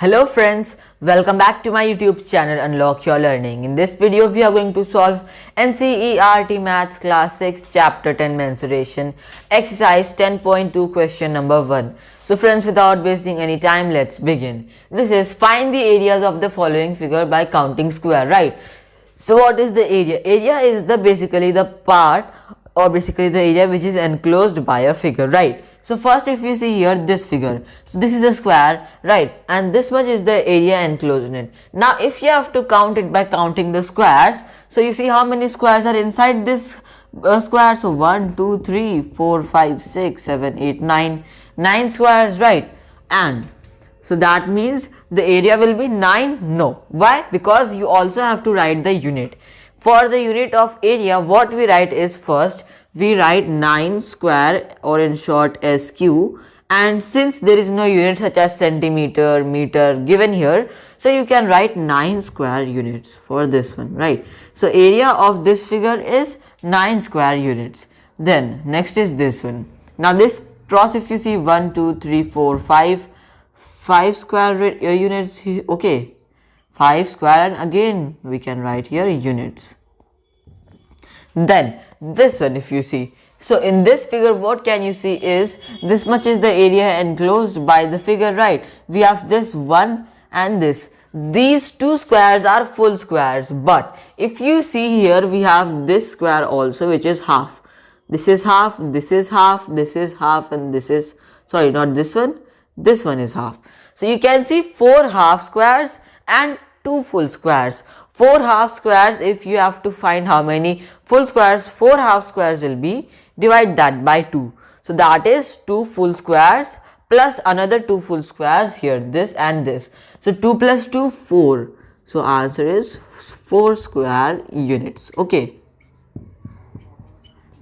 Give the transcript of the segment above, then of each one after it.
Hello friends, welcome back to my YouTube channel Unlock Your Learning. In this video we are going to solve NCERT Maths Class 6 Chapter 10 Mensuration Exercise 10.2 question number 1. So friends, without wasting any time, let's begin. This is find the areas of the following figure by counting square, right? So what is the area? Area is basically the part or basically the area which is enclosed by a figure, right? So first if you see here this figure, so this is a square, right, and this much is the area enclosed in it. Now if you have to count it by counting the squares, so you see how many squares are inside this square. So 1, 2, 3, 4, 5, 6, 7, 8, 9, 9 squares, right? And so that means the area will be 9? No. Why? Because you also have to write the unit. For the unit of area, what we write is first we write 9 square, or in short SQ, and since there is no unit such as centimeter, meter given here, so you can write 9 square units for this one, right? So area of this figure is 9 square units. Then next is this one. Now this cross, if you see 1, 2, 3, 4, 5 square units, okay, 5 square, and again we can write here units. Then this one, if you see, so in this figure what can you see is this much is the area enclosed by the figure, right? We have this one and this. These two squares are full squares, but if you see here we have this square also which is half. This is half, this is half, this is half, and this is, sorry, not this one, this one is half. So you can see 4 half squares and 2 full squares. 4 half squares, if you have to find how many full squares 4 half squares will be, divide that by 2. So that is 2 full squares plus another 2 full squares here, this and this. So 2 plus 2, 4. So answer is 4 square units. Okay.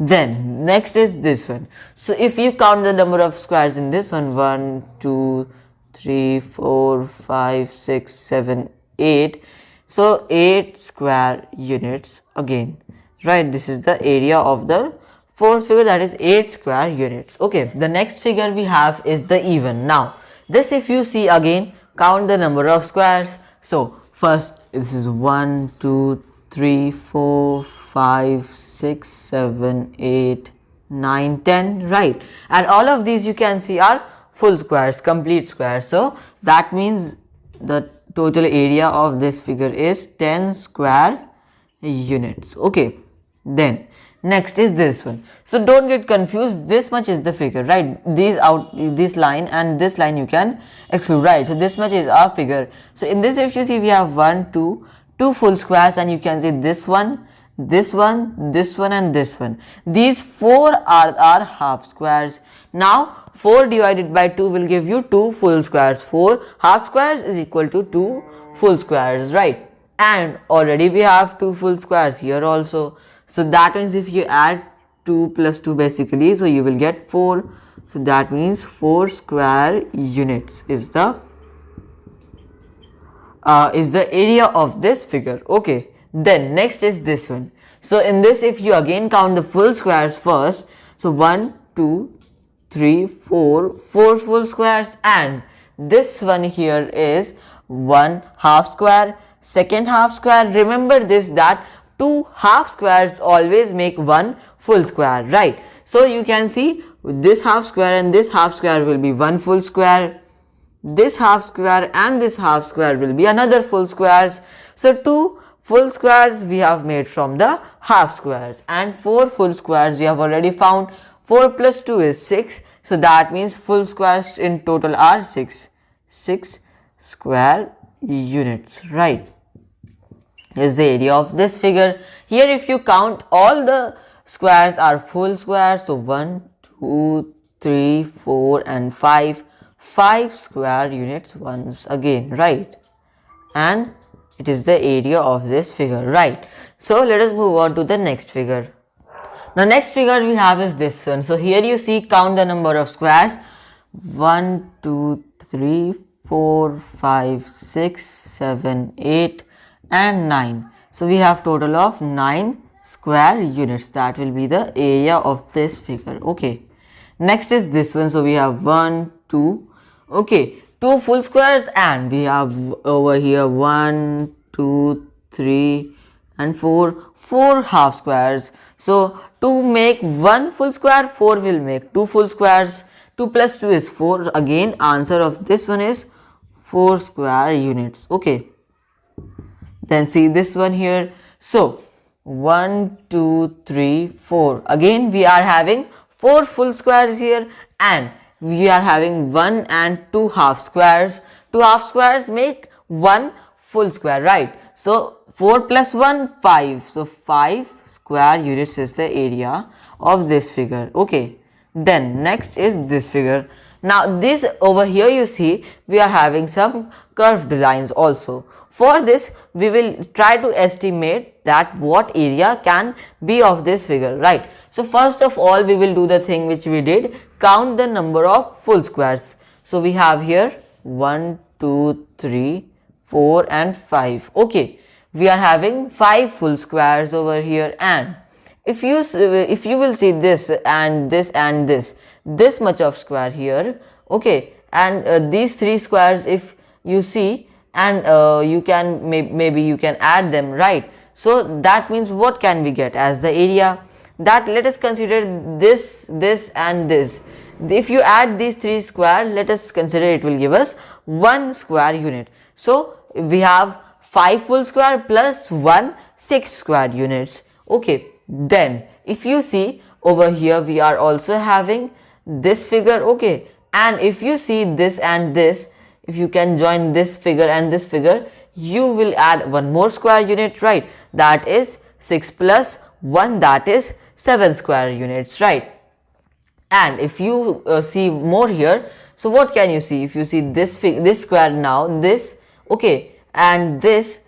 Then next is this one. So if you count the number of squares in this one, 1, 2, 3, 4, 5, 6, 7, 8. So 8 square units again, right? This is the area of the fourth figure, that is 8 square units. Okay, the next figure we have is the even. Now this, if you see again, count the number of squares. So first this is 1, 2, 3, 4, 5, 6, 7, 8, 9, 10, right? And all of these you can see are full squares, complete squares. So that means the total area of this figure is 10 square units. Okay, then next is this one. So don't get confused, this much is the figure, right? This line and this line you can exclude, right? So this much is our figure. So in this, if you see, we have 1, 2 full squares, and you can see this one, this one, this one, and this one. These 4 are our half squares. Now 4 divided by 2 will give you 2 full squares. 4 half squares is equal to 2 full squares, right? And already we have 2 full squares here also. So that means if you add 2 plus 2 basically, so you will get 4. So that means 4 square units is the area of this figure. Okay. Then next is this one. So in this, if you again count the full squares first, so 1, 2, 3, 4 full squares, and this one here is 1 half square, second half square. Remember this, that 2 half squares always make 1 full square, right? So you can see this half square and this half square will be 1 full square. This half square and this half square will be another full squares. So 2 full squares we have made from the half squares, and 4 full squares we have already found. 4 plus 2 is 6. So that means full squares in total are 6 square units, right? Is the area of this figure. Here if you count, all the squares are full squares. So 1, 2, 3, 4 and 5 square units once again, right? And it is the area of this figure, right? So let us move on to the next figure. Now next figure we have is this one. So here you see, count the number of squares, 1, 2, 3, 4, 5, 6, 7, 8 and 9. So we have total of 9 square units. That will be the area of this figure. Okay, next is this one. So we have 1, 2, okay, 2 full squares, and we have over here 1 2 3 and 4 half squares. So to make 1 full square, 4 will make 2 full squares. 2 plus 2 is 4. Again, answer of this one is 4 square units. Okay, then see this one here. So 1 2 3 4, again we are having 4 full squares here, and we are having 1 and 2 half squares. 2 half squares make 1 full square, right? So 4 plus 1 5, so 5 square units is the area of this figure. Okay, then next is this figure. Now this over here, you see we are having some curved lines also. For this we will try to estimate that what area can be of this figure, right? So first of all, we will do the thing which we did, count the number of full squares. So we have here 1 2 3 4 and 5. Okay, we are having 5 full squares over here, and if you will see this and this and this much of square here, okay, and these 3 squares if you see, and you can maybe you can add them, right? So that means what can we get as the area? That let us consider this and this. If you add these 3 squares, let us consider it will give us 1 square unit. So we have 5 full square plus 1 6 square units. Okay, then if you see over here, we are also having this figure. Okay, and if you see this and this, if you can join this figure and this figure, you will add one more square unit, right? That is 6 plus 1, that is 7 square units, right? And if you see more here, so what can you see? If you see this square, now this, okay, and this,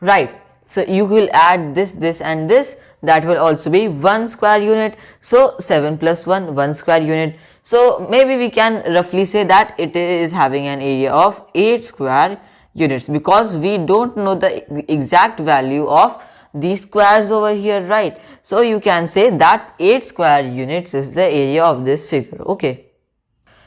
right? So you will add this and this, that will also be 1 square unit. So 7 plus 1, 1 square unit. So maybe we can roughly say that it is having an area of 8 square units, because we don't know the exact value of these squares over here, right? So you can say that 8 square units is the area of this figure. Okay,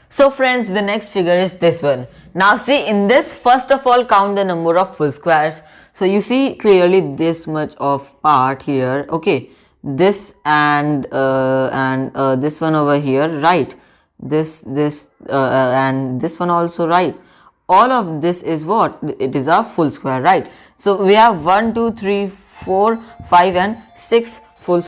so friends, the next figure is this one. Now see, in this, first of all, count the number of full squares. So you see clearly this much of part here, okay, this and this one over here, right? This and this one also, right? All of this is what? It is a full square, right? So we have 1 2 3 4 5 and 6 full.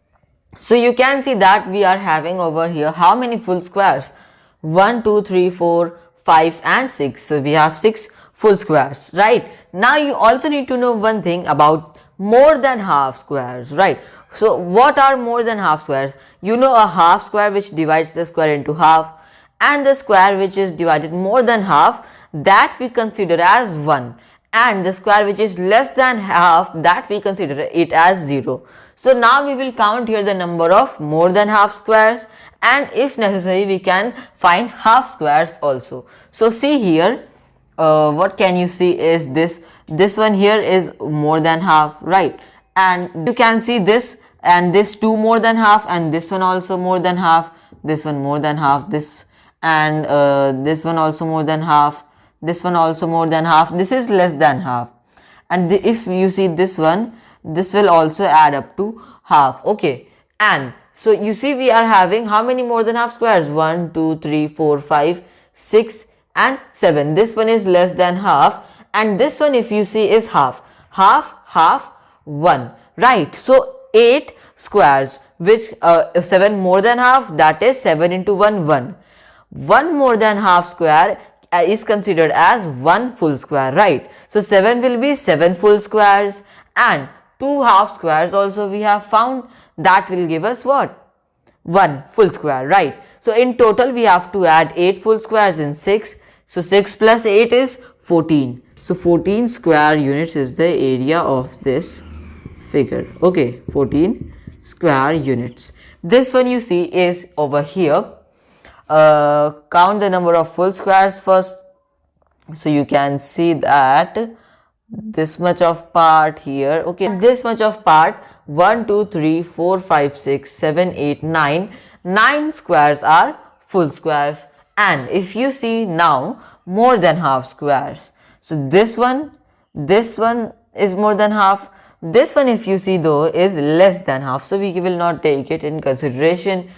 So you can see that we are having over here how many full squares? 1 2 3 4 5 and 6. So we have 6 full squares, right? Now you also need to know one thing about more than half squares, right? So what are more than half squares? You know, a half square which divides the square into half, and the square which is divided more than half, that we consider as 1, and the square which is less than half, that we consider it as 0. So now we will count here the number of more than half squares, and if necessary we can find half squares also. So see here, what can you see is this one here is more than half, right? And you can see this and this 2 more than half, and this one also more than half, this one more than half, this and this one also more than half, this one also more than half, this is less than half, and if you see this one, this will also add up to half. Okay, and so you see we are having how many more than half squares? 1 2 3 4 5 6 and 7. This one is less than half, and this one if you see is half, 1, right? So 8 squares, which 7 more than half, that is 7 into 1 1. 1 more than half square is considered as 1 full square, right? So 7 will be 7 full squares, and 2 half squares also we have found, that will give us what? 1 full square, right? So in total we have to add 8 full squares in 6. So 6 plus 8 is 14. So 14 square units is the area of this figure. Okay, 14 square units. This one you see is over here. Count the number of full squares first. So you can see that this much of part here, okay, this much of part, 1 2 3 4 5 6 7 8 9 squares are full squares, And if you see now, more than half squares. So this one is more than half. This one, if you see though, is less than half. So we will not take it in consideration.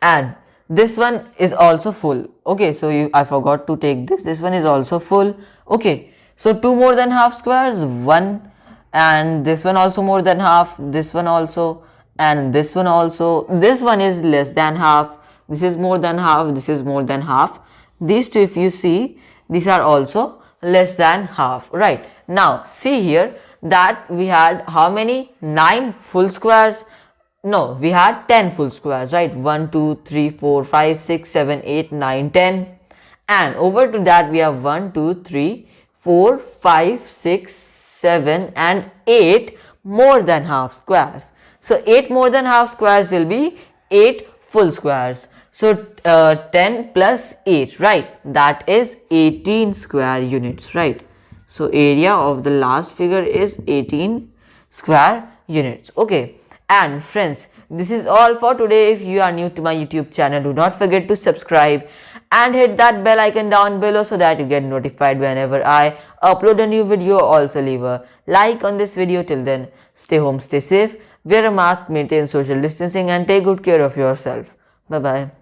And this one is also full. Okay, so I forgot to take this one is also full. Okay, so two more than half squares, one, and this one also more than half, this one also, and this one also. This one is less than half, this is more than half, this is more than half. These two, if you see, these are also less than half. Right, now see here that we had how many? 9 full squares. No, we had 10 full squares, right? 1, 2, 3, 4, 5, 6, 7, 8, 9, 10. And over to that we have 1, 2, 3, 4, 5, 6, 7 and 8 more than half squares. So 8 more than half squares will be 8 full squares. So 10 plus 8, right? That is 18 square units, right? So area of the last figure is 18 square units. Okay. And friends, this is all for today. If you are new to my YouTube channel, do not forget to subscribe and hit that bell icon down below so that you get notified whenever I upload a new video. Also leave a like on this video. Till then, stay home, stay safe, wear a mask, maintain social distancing and take good care of yourself. Bye bye.